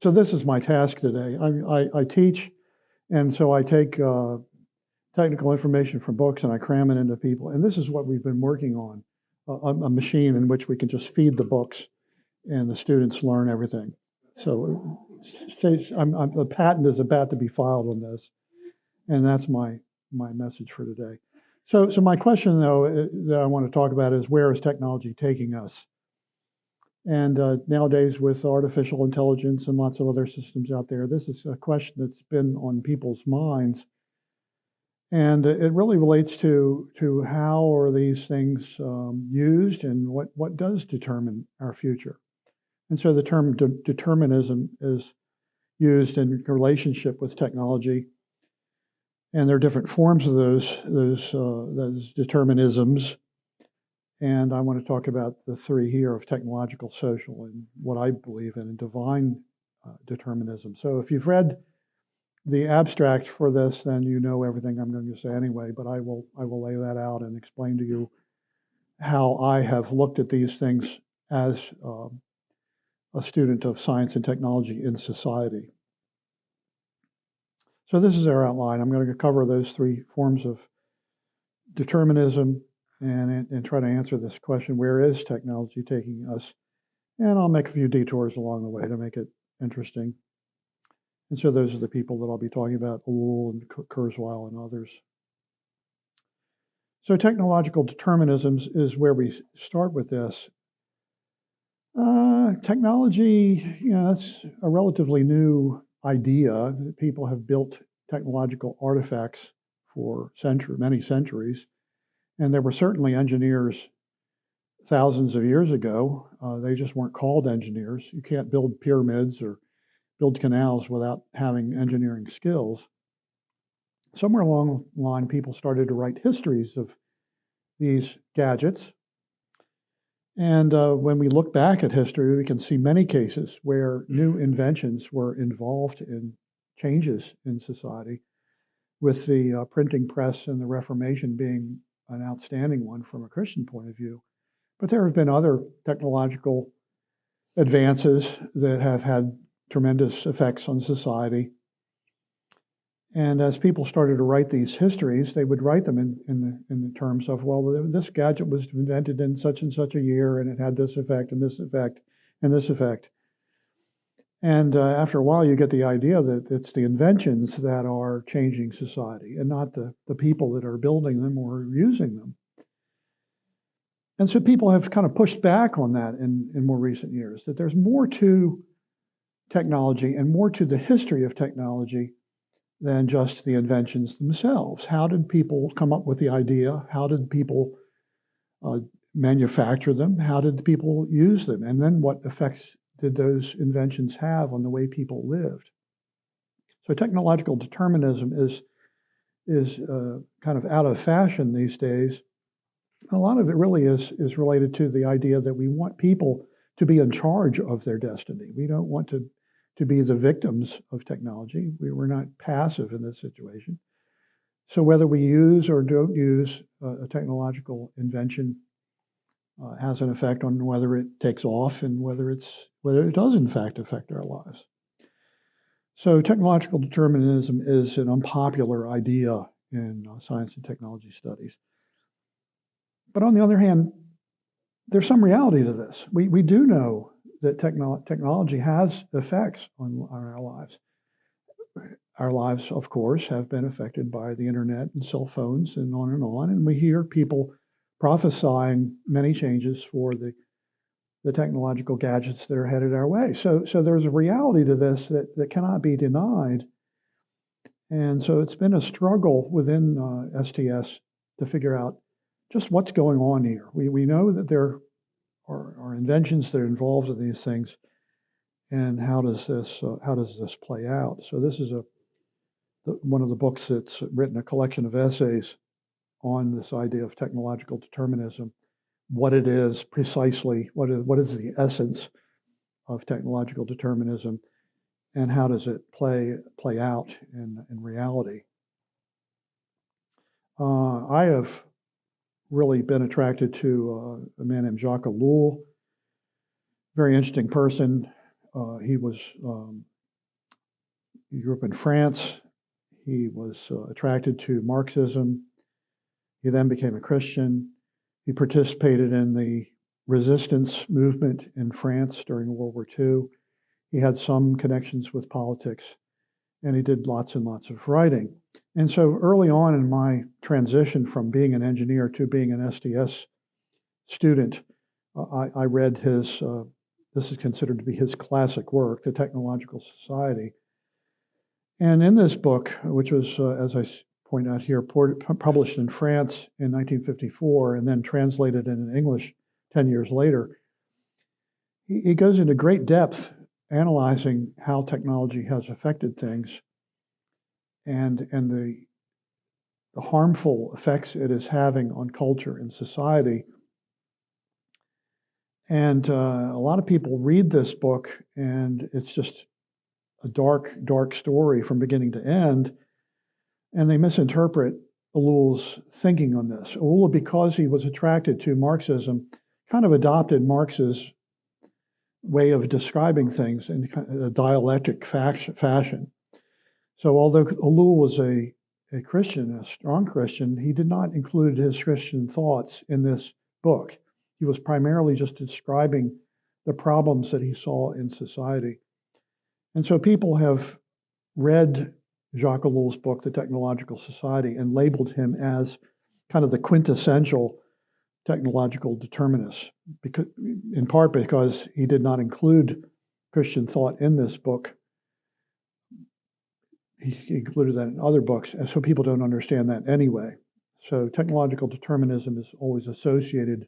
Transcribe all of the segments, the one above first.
So this is my task today. I teach, and so I take technical information from books and I cram it into people. And this is what we've been working on, a machine in which we can just feed the books and the students learn everything. So the patent is about to be filed on this, and that's my message for today. So my question, though, that I want to talk about is, where is technology taking us? And nowadays, with artificial intelligence and lots of other systems out there, this is a question that's been on people's minds. And it really relates to how are these things used, and what does determine our future. And so the term determinism is used in relationship with technology. And there are different forms of those determinisms. And I want to talk about the three here of technological, social, and what I believe in divine determinism. So if you've read the abstract for this, then you know everything I'm going to say anyway, but I will lay that out and explain to you how I have looked at these things as a student of science and technology in society. So this is our outline. I'm going to cover those three forms of determinism and try to answer this question: where is technology taking us? And I'll make a few detours along the way to make it interesting. And so those are the people that I'll be talking about: Ellul and Kurzweil and others. So technological determinism is where we start with this. Technology, that's a relatively new idea. People have built technological artifacts for many centuries. And there were certainly engineers thousands of years ago. They just weren't called engineers. You can't build pyramids or build canals without having engineering skills. Somewhere along the line, people started to write histories of these gadgets. And when we look back at history, we can see many cases where new inventions were involved in changes in society, with the printing press and the Reformation being an outstanding one from a Christian point of view. But there have been other technological advances that have had tremendous effects on society. And as people started to write these histories, they would write them in the terms of, well, this gadget was invented in such and such a year, and it had this effect, and this effect, and this effect. And after a while, you get the idea that it's the inventions that are changing society, and not the people that are building them or using them. And so people have kind of pushed back on that in more recent years, that there's more to technology and more to the history of technology than just the inventions themselves. How did people come up with the idea? How did people manufacture them? How did people use them? And then what effects did those inventions have on the way people lived? So technological determinism is kind of out of fashion these days. A lot of it really is related to the idea that we want people to be in charge of their destiny. We don't want to be the victims of technology. We're not passive in this situation. So whether we use or don't use a technological invention has an effect on whether it takes off and whether it does in fact affect our lives. So technological determinism is an unpopular idea in science and technology studies. But on the other hand, there's some reality to this. We do know that technology has effects on our lives. Our lives, of course, have been affected by the internet and cell phones and on. And we hear people prophesying many changes for the technological gadgets that are headed our way. So there's a reality to this that cannot be denied. And so it's been a struggle within STS to figure out just what's going on here. We know that there are inventions that are involved in these things, and how does this play out? So this is one of the books that's written a collection of essays on this idea of technological determinism, what it is precisely, what is the essence of technological determinism, and how does it play out in reality. I have really been attracted to a man named Jacques Ellul, very interesting person. He was he grew up in France. He was attracted to Marxism. He then became a Christian. He participated in the resistance movement in France during World War II. He had some connections with politics, and he did lots and lots of writing. And so early on in my transition from being an engineer to being an STS student, I read his, this is considered to be his classic work, The Technological Society. And in this book, which was, as I point out here, published in France in 1954 and then translated in English 10 years later, he goes into great depth analyzing how technology has affected things and the harmful effects it is having on culture and society. And a lot of people read this book, and it's just a dark, dark story from beginning to end, and they misinterpret Ellul's thinking on this. Ellul, because he was attracted to Marxism, kind of adopted Marx's way of describing things in a dialectic fashion. So although Ellul was a Christian, a strong Christian, he did not include his Christian thoughts in this book. He was primarily just describing the problems that he saw in society. And so people have read Jacques Ellul's book, The Technological Society, and labeled him as kind of the quintessential technological determinist, because, in part because he did not include Christian thought in this book. He included that in other books, and so people don't understand that anyway. So technological determinism is always associated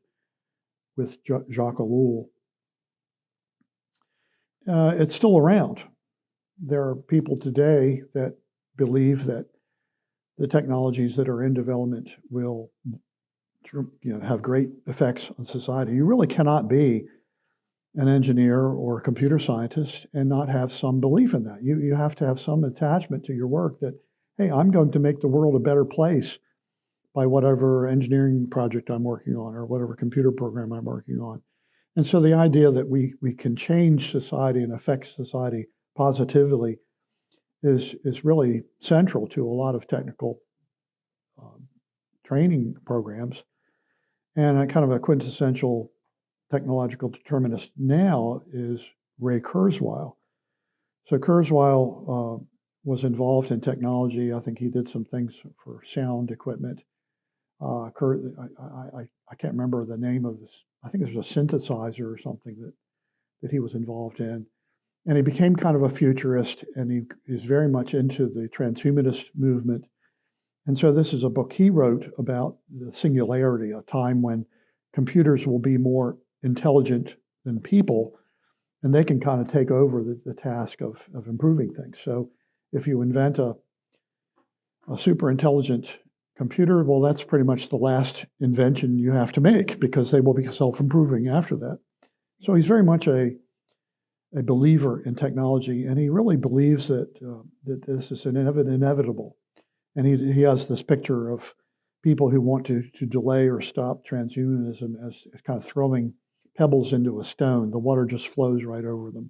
with Jacques Ellul. It's still around. There are people today that believe that the technologies that are in development will have great effects on society. You really cannot be an engineer or a computer scientist and not have some belief in that. You have to have some attachment to your work that, hey, I'm going to make the world a better place by whatever engineering project I'm working on or whatever computer program I'm working on. And so the idea that we can change society and affect society positively is really central to a lot of technical training programs. And a kind of a quintessential technological determinist now is Ray Kurzweil. So Kurzweil was involved in technology. I think he did some things for sound equipment. I can't remember the name of this. I think there's a synthesizer or something that he was involved in. And he became kind of a futurist, and he is very much into the transhumanist movement. And so this is a book he wrote about the singularity, a time when computers will be more intelligent than people, and they can kind of take over the task of improving things. So if you invent a super intelligent computer, well, that's pretty much the last invention you have to make, because they will be self-improving after that. So he's very much a believer in technology, and he really believes that this is inevitable. And he has this picture of people who want to delay or stop transhumanism as kind of throwing pebbles into a stone. The water just flows right over them.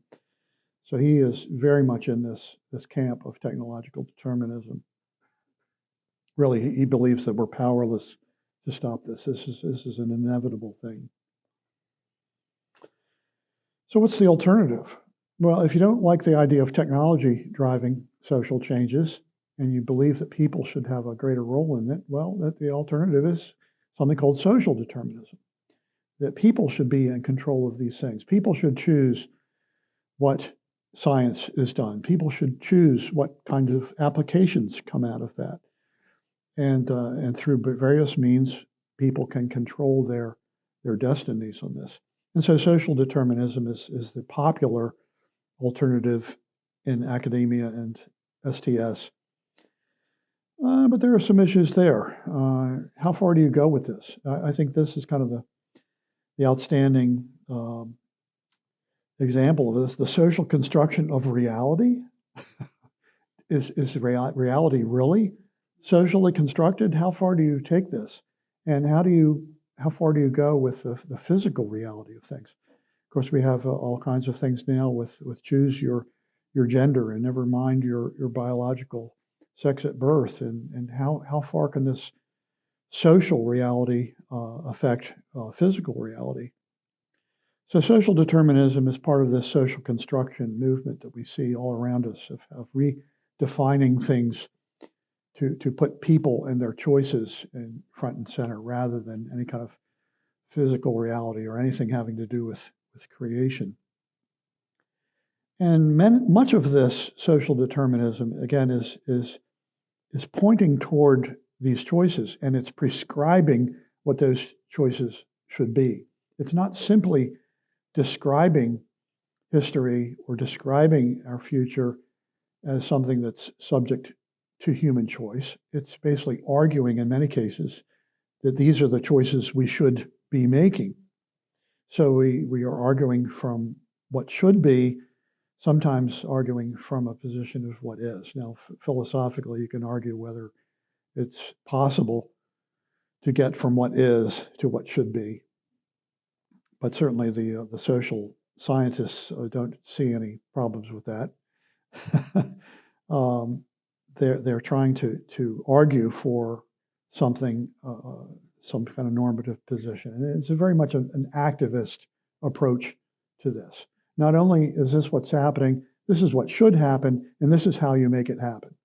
So he is very much in this camp of technological determinism. Really, he believes that we're powerless to stop this. This is an inevitable thing. So what's the alternative? Well, if you don't like the idea of technology driving social changes, and you believe that people should have a greater role in it, well, the alternative is something called social determinism, that people should be in control of these things. People should choose what science is done. People should choose what kind of applications come out of that. And through various means, people can control their destinies on this. And so social determinism is the popular alternative in academia and STS. But there are some issues there. How far do you go with this? I think this is kind of the outstanding example of this. The social construction of reality. Is reality really socially constructed? How far do you take this? And how far do you go with the physical reality of things? Of course, we have all kinds of things now with choose your your gender and never mind your biological sex at birth, and how far can this social reality affect physical reality? So social determinism is part of this social construction movement that we see all around us of redefining things to put people and their choices in front and center rather than any kind of physical reality or anything having to do with creation. And much of this social determinism, again, is pointing toward these choices, and it's prescribing what those choices should be. It's not simply describing history or describing our future as something that's subject to human choice. It's basically arguing in many cases that these are the choices we should be making. So we are arguing from what should be, sometimes arguing from a position of what is. Now, philosophically, you can argue whether it's possible to get from what is to what should be. But certainly the social scientists don't see any problems with that. They're trying to argue for something, some kind of normative position. And it's very much an activist approach to this. Not only is this what's happening, this is what should happen, and this is how you make it happen.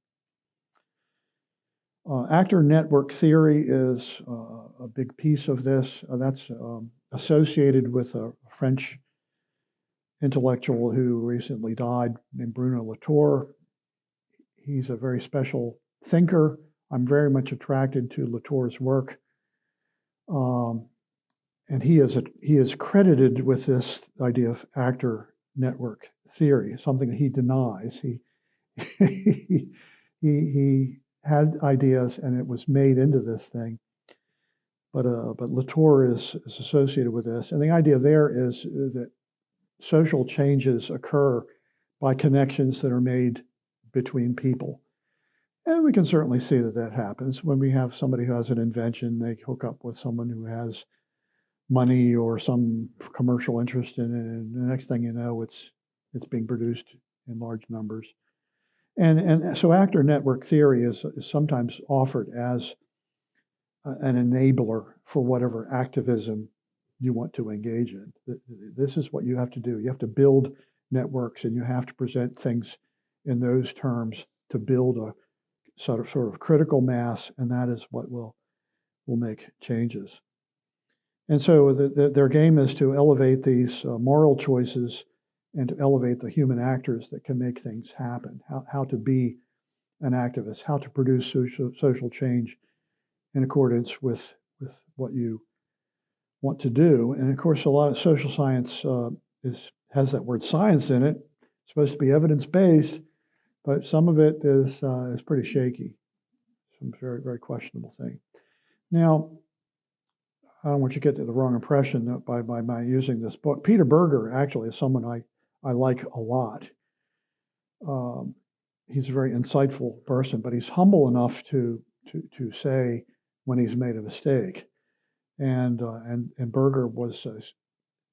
Actor network theory is a big piece of this. That's associated with a French intellectual who recently died named Bruno Latour. He's a very special thinker. I'm very much attracted to Latour's work. And he is credited with this idea of actor network theory, something that he denies. He had ideas and it was made into this thing. But Latour is associated with this. And the idea there is that social changes occur by connections that are made between people. And we can certainly see that happens when we have somebody who has an invention, they hook up with someone who has money or some commercial interest in it, and the next thing you know, it's being produced in large numbers. And so actor network theory is sometimes offered as an enabler for whatever activism you want to engage in. This is what you have to do. You have to build networks, and you have to present things in those terms to build a sort of critical mass, and that is what will make changes. And so their game is to elevate these moral choices and to elevate the human actors that can make things happen, how to be an activist, how to produce social change in accordance with what you want to do. And of course, a lot of social science has that word science in it. It's supposed to be evidence-based, but some of it is pretty shaky. Some very, very questionable thing. Now, I don't want you to get the wrong impression by using this book. Peter Berger actually is someone I like a lot. He's a very insightful person, but he's humble enough to say when he's made a mistake. And Berger was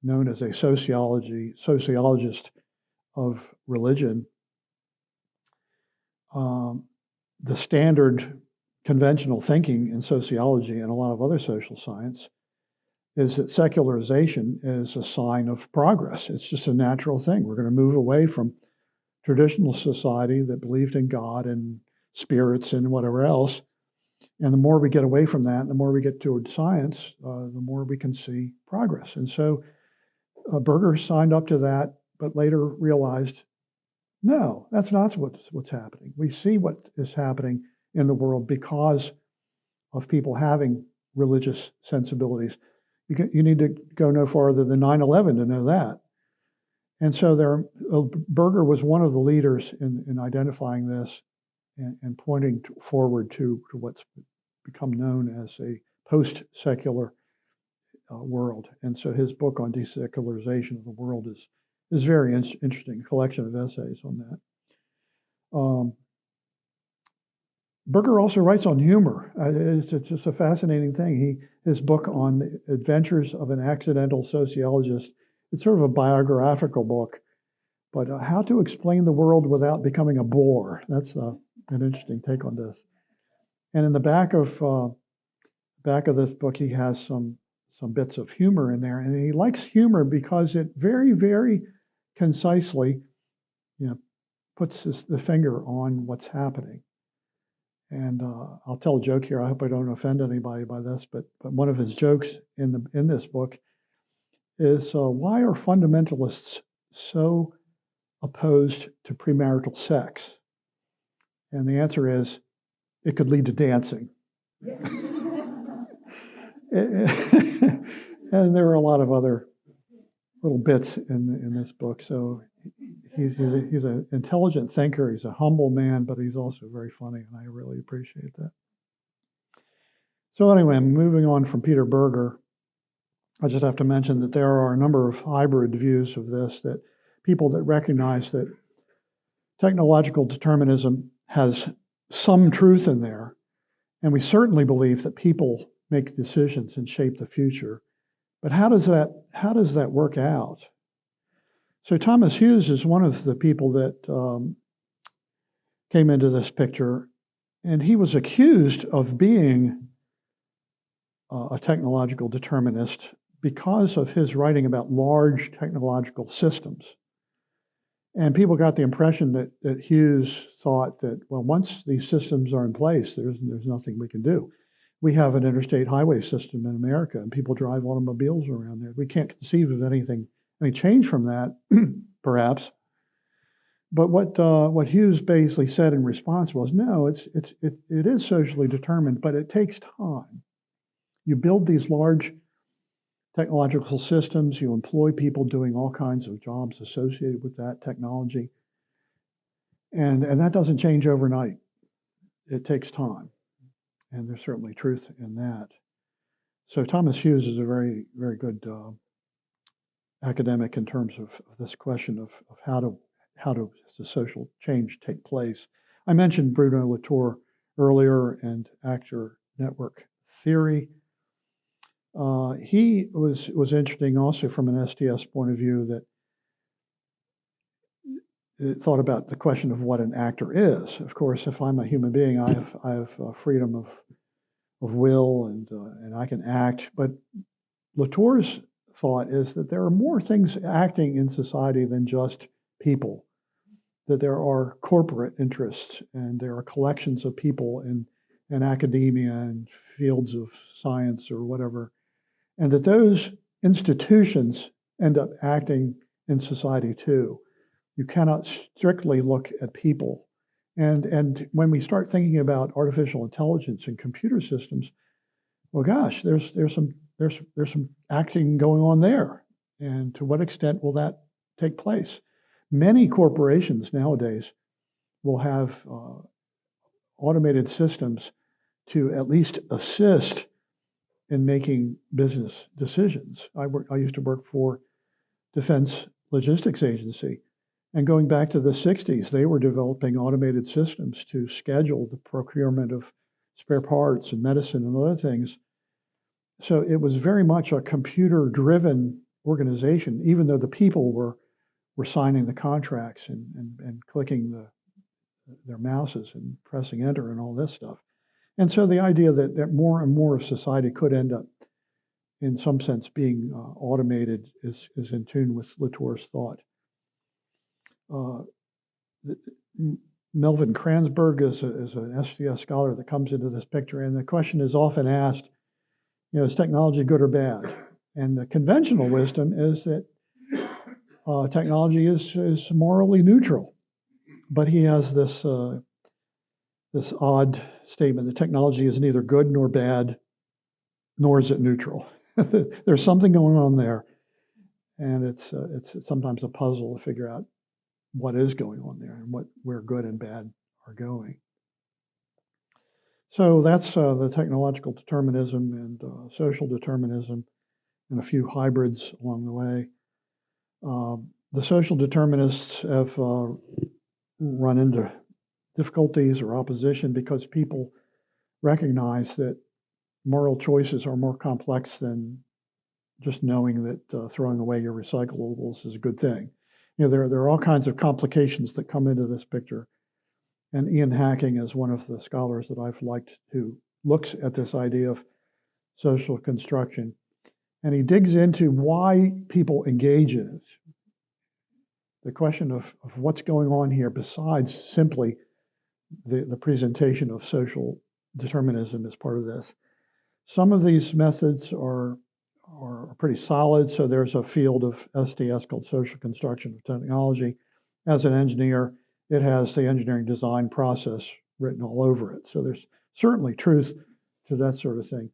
known as a sociologist of religion. The standard conventional thinking in sociology and a lot of other social science is that secularization is a sign of progress. It's just a natural thing. We're going to move away from traditional society that believed in God and spirits and whatever else. And the more we get away from that, the more we get toward science, the more we can see progress. And so Berger signed up to that, but later realized, no, that's not what's happening. We see what is happening in the world because of people having religious sensibilities. You need to go no farther than 9/11 to know that. And so Berger was one of the leaders in identifying this and pointing forward to what's become known as a post-secular world. And so his book on desecularization of the world is very interesting, a collection of essays on that. Berger also writes on humor. It's just a fascinating thing. His book on the Adventures of an Accidental Sociologist, it's sort of a biographical book But how to explain the world without becoming a bore. That's an interesting take on this. And in the back of this book, he has some bits of humor in there, and he likes humor because it very, very concisely, puts the finger on what's happening. And I'll tell a joke here. I hope I don't offend anybody by this, but one of his jokes in this book is why are fundamentalists so opposed to premarital sex? And the answer is it could lead to dancing. And there are a lot of other little bits in this book. So he's an intelligent thinker. He's a humble man, but he's also very funny, and I really appreciate that. So anyway, moving on from Peter Berger, I just have to mention that there are a number of hybrid views of this, that people that recognize that technological determinism has some truth in there, and we certainly believe that people make decisions and shape the future. But how does that work out? So Thomas Hughes is one of the people that came into this picture, and he was accused of being a technological determinist because of his writing about large technological systems. And people got the impression that Hughes thought that, well, once these systems are in place, there's nothing we can do. We have an interstate highway system in America, and people drive automobiles around there. We can't conceive of any change from that, perhaps. But what Hughes basically said in response was, no, it is socially determined, but it takes time. You build these large technological systems, you employ people doing all kinds of jobs associated with that technology, and that doesn't change overnight. It takes time, and there's certainly truth in that. So Thomas Hughes is a very, very good academic in terms of this question of how does the social change take place. I mentioned Bruno Latour earlier and actor network theory. He was interesting also from an STS point of view, that it thought about the question of what an actor is. Of course, if I'm a human being, I have freedom of will and I can act. But Latour's thought is that there are more things acting in society than just people. That there are corporate interests, and there are collections of people in academia and fields of science or whatever, and that those institutions end up acting in society too. You cannot strictly look at people. And when we start thinking about artificial intelligence and computer systems, well, gosh, there's some acting going on there. And to what extent will that take place? Many corporations nowadays will have automated systems to at least assist in making business decisions. I used to work for Defense Logistics Agency, and going back to the 60s, they were developing automated systems to schedule the procurement of spare parts and medicine and other things. So it was very much a computer-driven organization, even though the people were signing the contracts and clicking their mouses and pressing enter and all this stuff. And so the idea that more and more of society could end up, in some sense, being automated is in tune with Latour's thought. Melvin Kranzberg is an STS scholar that comes into this picture, and the question is often asked, is technology good or bad? And the conventional wisdom is that technology is morally neutral. But he has this odd statement that technology is neither good nor bad, nor is it neutral. There's something going on there, and it's sometimes a puzzle to figure out what is going on there and where good and bad are going. So that's the technological determinism and social determinism, and a few hybrids along the way. The social determinists have run into difficulties or opposition because people recognize that moral choices are more complex than just knowing that throwing away your recyclables is a good thing. there are all kinds of complications that come into this picture. And Ian Hacking is one of the scholars that I've liked who looks at this idea of social construction. And he digs into why people engage in it. The question of what's going on here besides simply the presentation of social determinism as part of this. Some of these methods are pretty solid. So there's a field of SDS called social construction of technology. As an engineer, it has the engineering design process written all over it. So there's certainly truth to that sort of thing.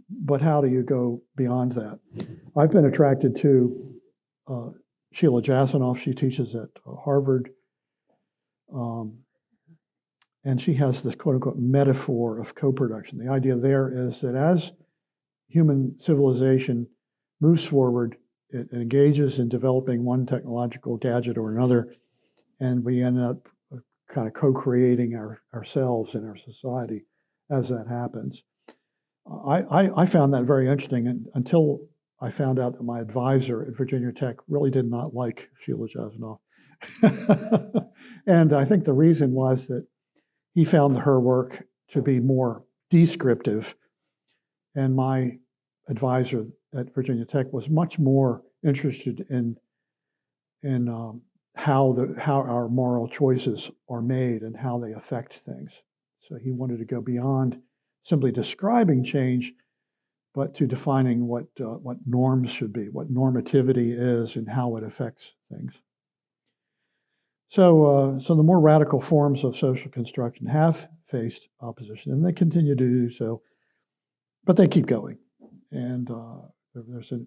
But how do you go beyond that? I've been attracted to Sheila Jasanoff. She teaches at Harvard. And she has this quote unquote metaphor of co-production. The idea there is that as human civilization moves forward, it engages in developing one technological gadget or another, and we end up kind of co-creating ourselves and our society as that happens. I found that very interesting until I found out that my advisor at Virginia Tech really did not like Sheila Jasanoff. And I think the reason was that he found her work to be more descriptive, and my advisor at Virginia Tech was much more interested in how our moral choices are made and how they affect things. So he wanted to go beyond simply describing change, but to defining what norms should be, what normativity is, and how it affects things. So the more radical forms of social construction have faced opposition, and they continue to do so, but they keep going. And there's a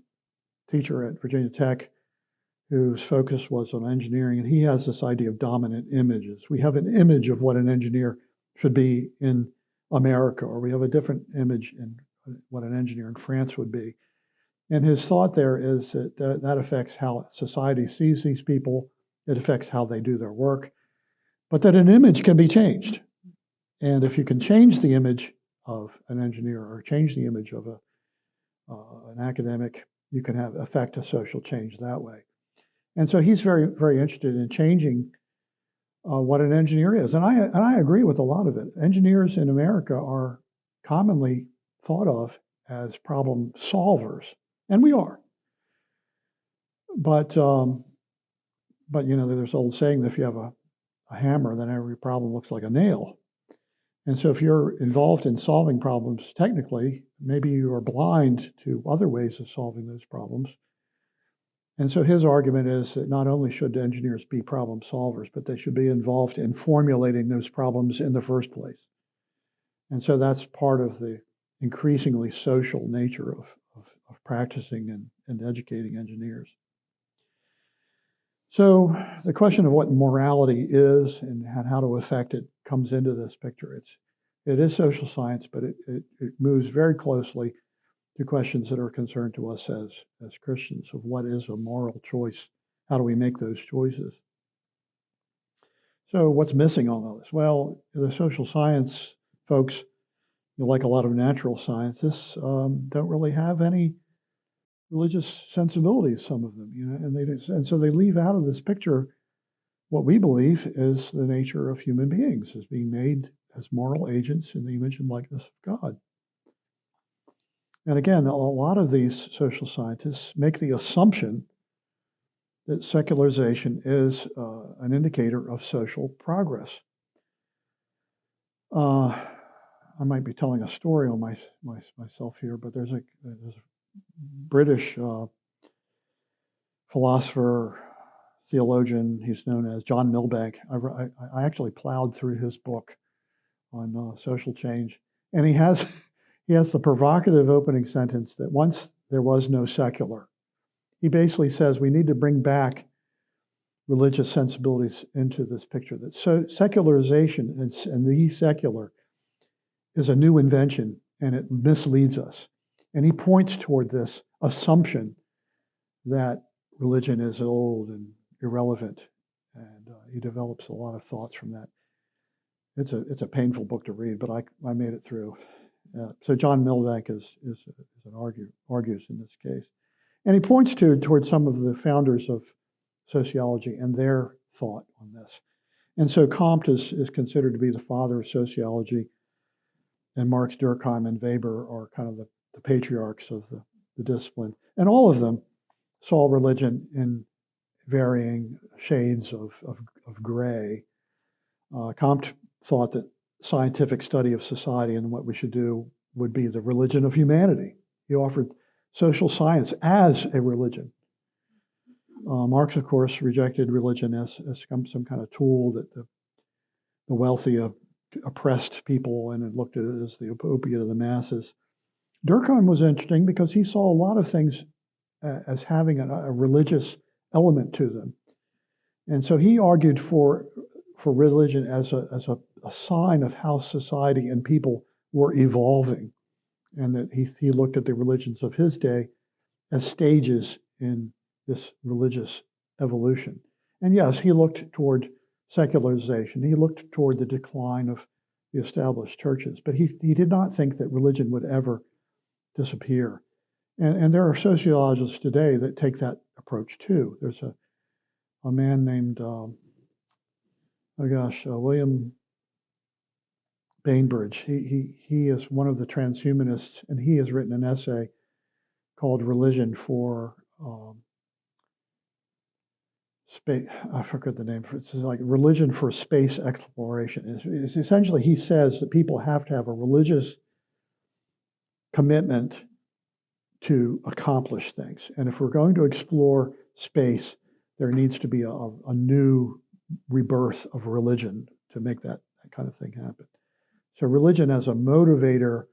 teacher at Virginia Tech whose focus was on engineering, and he has this idea of dominant images. We have an image of what an engineer should be in America, or we have a different image in what an engineer in France would be. And his thought there is that affects how society sees these people. It affects how they do their work, but that an image can be changed. And if you can change the image of an engineer or change the image of an academic, you can affect a social change that way. And so he's very, very interested in changing what an engineer is. And I agree with a lot of it. Engineers in America are commonly thought of as problem solvers, and we are. But there's an old saying that if you have a hammer, then every problem looks like a nail. And so if you're involved in solving problems technically, maybe you are blind to other ways of solving those problems. And so his argument is that not only should engineers be problem solvers, but they should be involved in formulating those problems in the first place. And so that's part of the increasingly social nature of practicing and educating engineers. So the question of what morality is and how to affect it comes into this picture. It is social science, but it moves very closely to questions that are concerned to us as Christians of what is a moral choice. How do we make those choices? So what's missing on all this? Well, the social science folks, like a lot of natural scientists, don't really have any religious sensibilities, some of them, and so they leave out of this picture what we believe is the nature of human beings as being made as moral agents in the image and likeness of God. And again, a lot of these social scientists make the assumption that secularization is an indicator of social progress. I might be telling a story on myself here, but there's a British philosopher, theologian, he's known as John Milbank. I actually plowed through his book on social change, and he has the provocative opening sentence that once there was no secular. He basically says we need to bring back religious sensibilities into this picture, that secularization and the secular is a new invention, and it misleads us. And he points toward this assumption that religion is old and irrelevant, and he develops a lot of thoughts from that. It's a painful book to read, but I made it through. So John Milbank argues in this case, and he points toward some of the founders of sociology and their thought on this. And so Comte is considered to be the father of sociology, and Marx, Durkheim, and Weber are kind of the patriarchs of the discipline. And all of them saw religion in varying shades of gray. Comte thought that scientific study of society and what we should do would be the religion of humanity. He offered social science as a religion. Marx, of course, rejected religion as some kind of tool that the wealthy oppressed people, and it looked at it as the opiate of the masses. Durkheim was interesting because he saw a lot of things as having a religious element to them. And so he argued for religion as a sign of how society and people were evolving, and that he looked at the religions of his day as stages in this religious evolution. And yes, he looked toward secularization. He looked toward the decline of the established churches, but he did not think that religion would ever disappear. And there are sociologists today that take that approach too. There's a man named, William Bainbridge. He is one of the transhumanists, and he has written an essay called Religion for Space. I forget the name. It's like Religion for Space Exploration. It's essentially, he says that people have to have a religious commitment to accomplish things. And if we're going to explore space, there needs to be a new rebirth of religion to make that kind of thing happen. So religion as a motivator,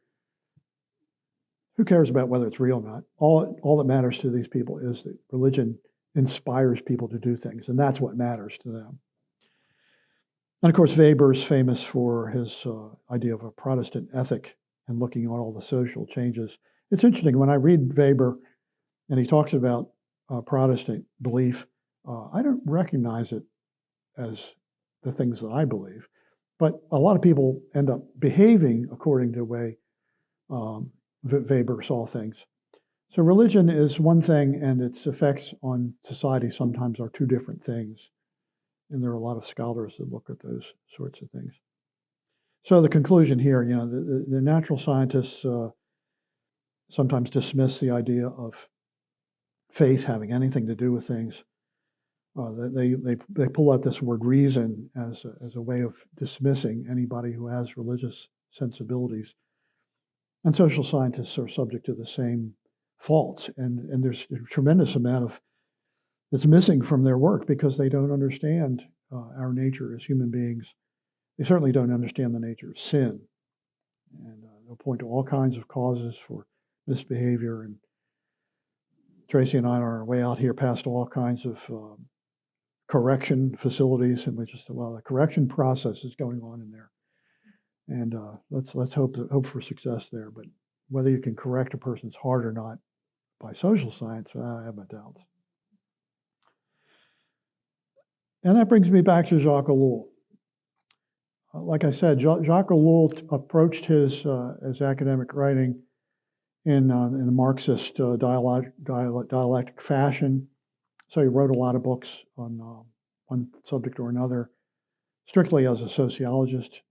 who cares about whether it's real or not? All that matters to these people is that religion inspires people to do things, and that's what matters to them. And of course, Weber's famous for his idea of a Protestant ethic and looking at all the social changes. It's interesting, when I read Weber and he talks about Protestant belief, I don't recognize it as the things that I believe. But a lot of people end up behaving according to the way Weber saw things. So religion is one thing, and its effects on society sometimes are two different things. And there are a lot of scholars that look at those sorts of things. So the conclusion here, the natural scientists sometimes dismiss the idea of faith having anything to do with things. They pull out this word reason as a way of dismissing anybody who has religious sensibilities. And social scientists are subject to the same faults. And there's a tremendous amount that's missing from their work because they don't understand our nature as human beings. They certainly don't understand the nature of sin. And they'll point to all kinds of causes for misbehavior. And Tracy and I are on our way out here past all kinds of correction facilities, and we just, the correction process is going on in there. And let's hope for success there. But whether you can correct a person's heart or not by social science, I have my doubts. And that brings me back to Jacques Ellul. Like I said, Jacques Ellul approached his academic writing in the Marxist dialectic fashion. So he wrote a lot of books on one subject or another, strictly as a sociologist.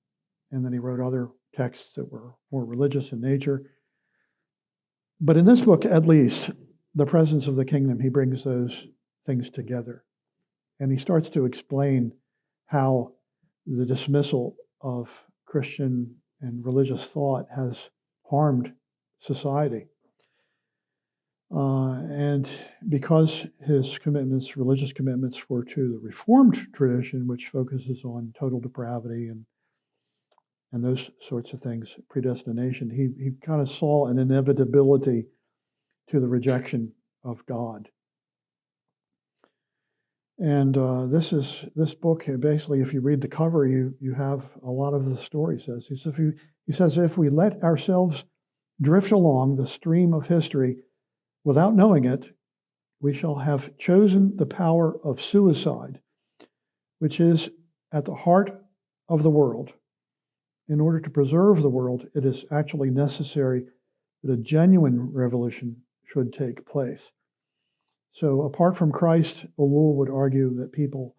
And then he wrote other texts that were more religious in nature. But in this book, at least, The Presence of the Kingdom, he brings those things together. And he starts to explain how the dismissal of Christian and religious thought has harmed society. And because his religious commitments, were to the Reformed tradition, which focuses on total depravity and those sorts of things, predestination, he kind of saw an inevitability to the rejection of God. And this book, basically, if you read the cover, you have a lot of the story. He says, if we let ourselves drift along the stream of history without knowing it, we shall have chosen the power of suicide, which is at the heart of the world. In order to preserve the world, it is actually necessary that a genuine revolution should take place. So apart from Christ, Ellul would argue that people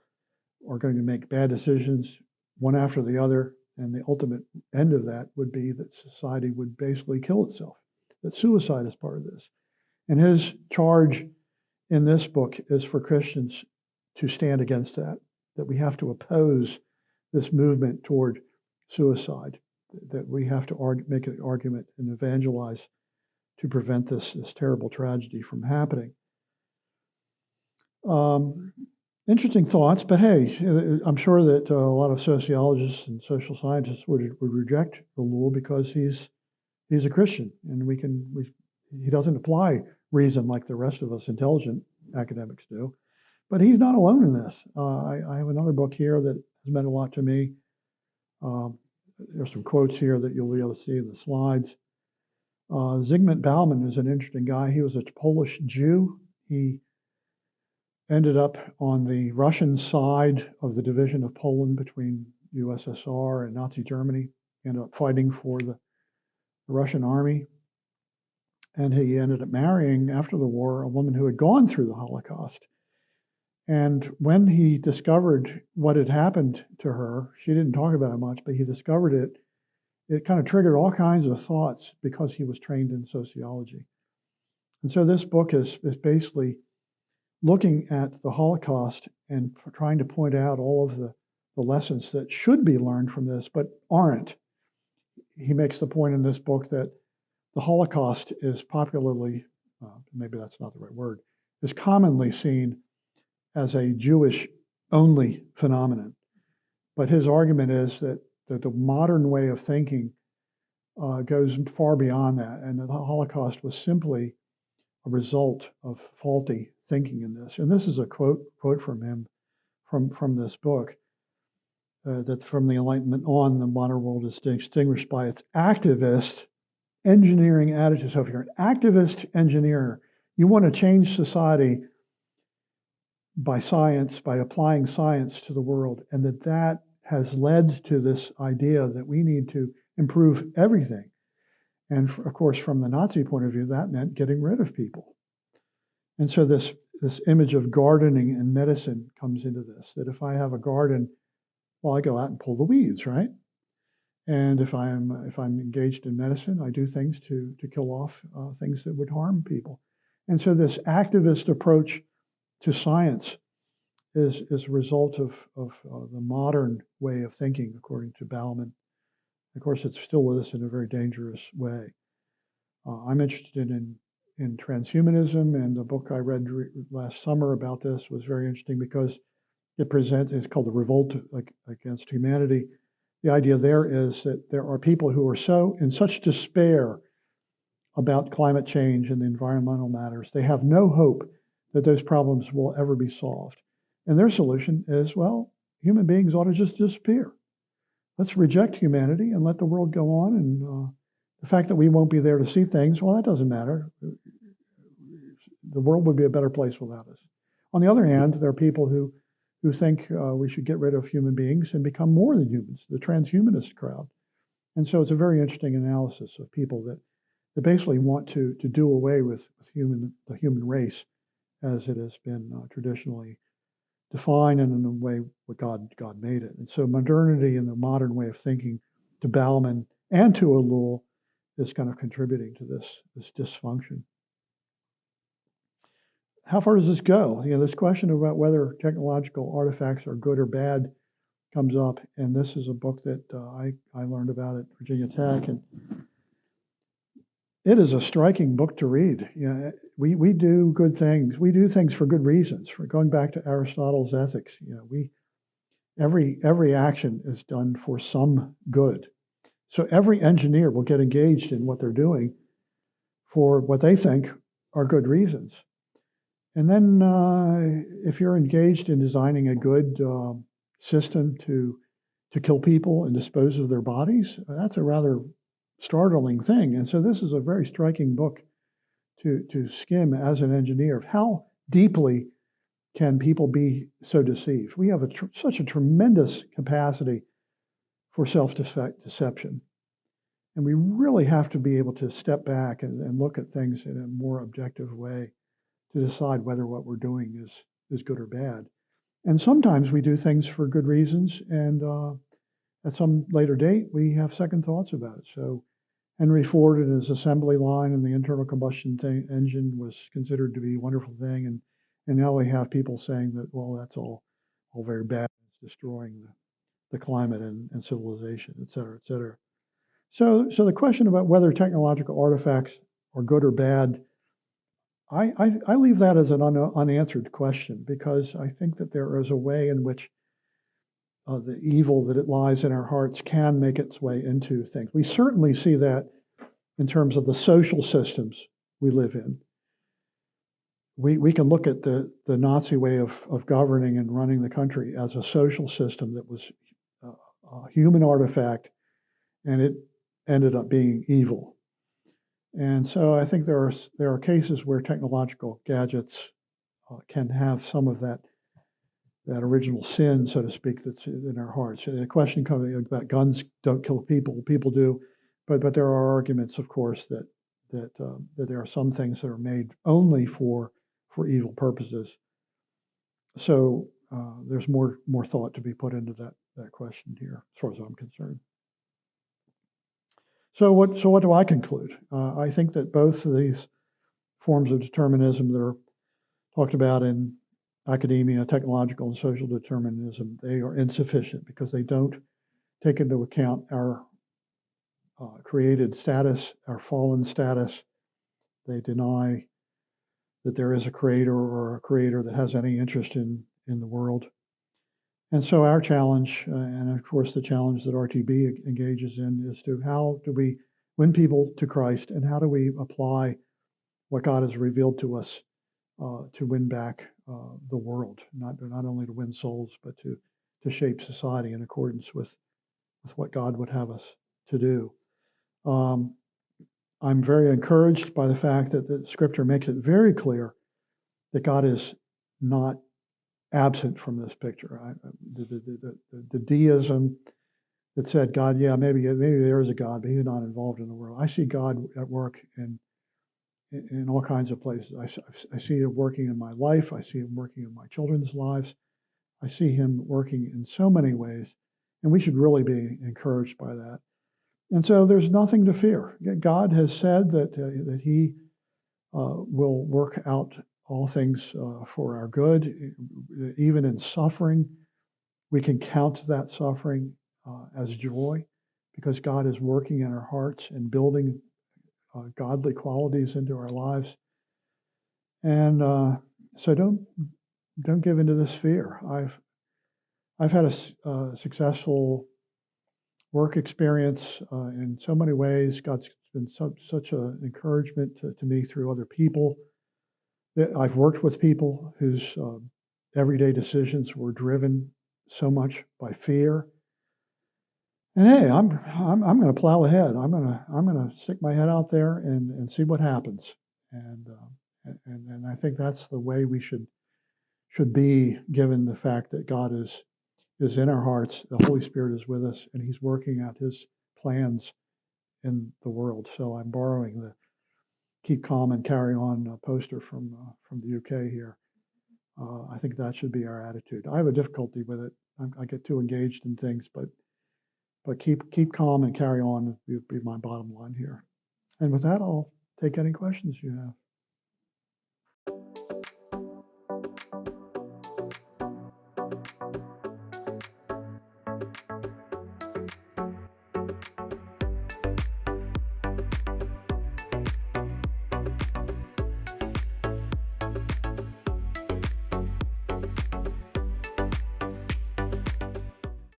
are going to make bad decisions one after the other, and the ultimate end of that would be that society would basically kill itself, that suicide is part of this. And his charge in this book is for Christians to stand against that, that we have to oppose this movement toward suicide, that we have to make an argument and evangelize to prevent this terrible tragedy from happening. Interesting thoughts, but hey, I'm sure that a lot of sociologists and social scientists would reject Ellul because he's a Christian, and he doesn't apply reason like the rest of us intelligent academics do. But he's not alone in this. I have another book here that has meant a lot to me. There's some quotes here that you'll be able to see in the slides. Zygmunt Bauman is an interesting guy. He was a Polish Jew. He ended up on the Russian side of the division of Poland between USSR and Nazi Germany. He ended up fighting for the Russian army. And he ended up marrying, after the war, a woman who had gone through the Holocaust. And when he discovered what had happened to her, she didn't talk about it much, but he discovered it. It kind of triggered all kinds of thoughts because he was trained in sociology. And so this book is basically looking at the Holocaust and trying to point out all of the lessons that should be learned from this, but aren't. He makes the point in this book that the Holocaust is popularly, maybe that's not the right word, is commonly seen as a Jewish-only phenomenon. But his argument is that the modern way of thinking goes far beyond that, and that the Holocaust was simply a result of faulty thinking in this. And this is a quote from him from this book, that from the Enlightenment on, the modern world is distinguished by its activist engineering attitude. So if you're an activist engineer, you want to change society by science, by applying science to the world, and that has led to this idea that we need to improve everything. And of course, from the Nazi point of view, that meant getting rid of people. And so this image of gardening and medicine comes into this, that if I have a garden, well, I go out and pull the weeds, right? And if I'm engaged in medicine, I do things to kill off things that would harm people. And so this activist approach to science is a result of the modern way of thinking, according to Bauman. Of course, it's still with us in a very dangerous way. I'm interested in transhumanism, and the book I read last summer about this was very interesting because it's called The Revolt Against Humanity. The idea there is that there are people who are in such despair about climate change and the environmental matters, they have no hope that those problems will ever be solved. And their solution is, well, human beings ought to just disappear. Let's reject humanity and let the world go on. And the fact that we won't be there to see things, well, that doesn't matter. The world would be a better place without us. On the other hand, there are people who think we should get rid of human beings and become more than humans, the transhumanist crowd. And so it's a very interesting analysis of people that basically want to do away with the human race as it has been traditionally defined and in the way what God made it. And so modernity and the modern way of thinking, to Bauman and to Ellul, is kind of contributing to this dysfunction. How far does this go? This question about whether technological artifacts are good or bad comes up, and this is a book that I learned about at Virginia Tech, and it is a striking book to read. We do good things. We do things for good reasons. For going back to Aristotle's ethics, every action is done for some good. So every engineer will get engaged in what they're doing for what they think are good reasons. And then if you're engaged in designing a good system to kill people and dispose of their bodies, that's a rather startling thing. And so this is a very striking book to skim as an engineer of how deeply can people be so deceived. We have such a tremendous capacity for self-deception. And we really have to be able to step back and look at things in a more objective way to decide whether what we're doing is good or bad. And sometimes we do things for good reasons, and at some later date, we have second thoughts about it. So Henry Ford and his assembly line and the internal combustion engine was considered to be a wonderful thing, and now we have people saying that, well, that's all very bad. It's destroying the climate and civilization, et cetera, et cetera. So the question about whether technological artifacts are good or bad, I leave that as an unanswered question, because I think that there is a way in which the evil that it lies in our hearts can make its way into things. We certainly see that in terms of the social systems we live in. We can look at the Nazi way of governing and running the country as a social system that was a human artifact, and it ended up being evil. And so I think there are cases where technological gadgets can have some of that original sin, so to speak, that's in our hearts. The question coming about guns don't kill people; people do, but there are arguments, of course, that there are some things that are made only for evil purposes. So there's more thought to be put into that question here, as far as I'm concerned. So what do I conclude? I think that both of these forms of determinism that are talked about in academia, technological and social determinism, they are insufficient because they don't take into account our created status, our fallen status. They deny that there is a creator or a creator that has any interest in the world. And so our challenge, and of course the challenge that RTB engages in, is to how do we win people to Christ, and how do we apply what God has revealed to us to win back the world, not only to win souls, but to shape society in accordance with what God would have us to do. I'm very encouraged by the fact that the Scripture makes it very clear that God is not absent from this picture. The deism that said God, yeah, maybe there is a God, but He's not involved in the world. I see God at work in all kinds of places. I see Him working in my life. I see Him working in my children's lives. I see Him working in so many ways, and we should really be encouraged by that. And so there's nothing to fear. God has said that He will work out all things for our good. Even in suffering, we can count that suffering as joy, because God is working in our hearts and building godly qualities into our lives. And so don't give into this fear. I've had a successful work experience in so many ways. God's been such an encouragement to me through other people. That I've worked with people whose everyday decisions were driven so much by fear. And hey, I'm going to plow ahead. I'm going to stick my head out there and see what happens. And I think that's the way we should be, given the fact that God is in our hearts. The Holy Spirit is with us, and He's working out His plans in the world. So I'm borrowing the "Keep Calm and Carry On" poster from the UK here. I think that should be our attitude. I have a difficulty with it. I get too engaged in things, but keep calm and carry on would be my bottom line here. And with that, I'll take any questions you have.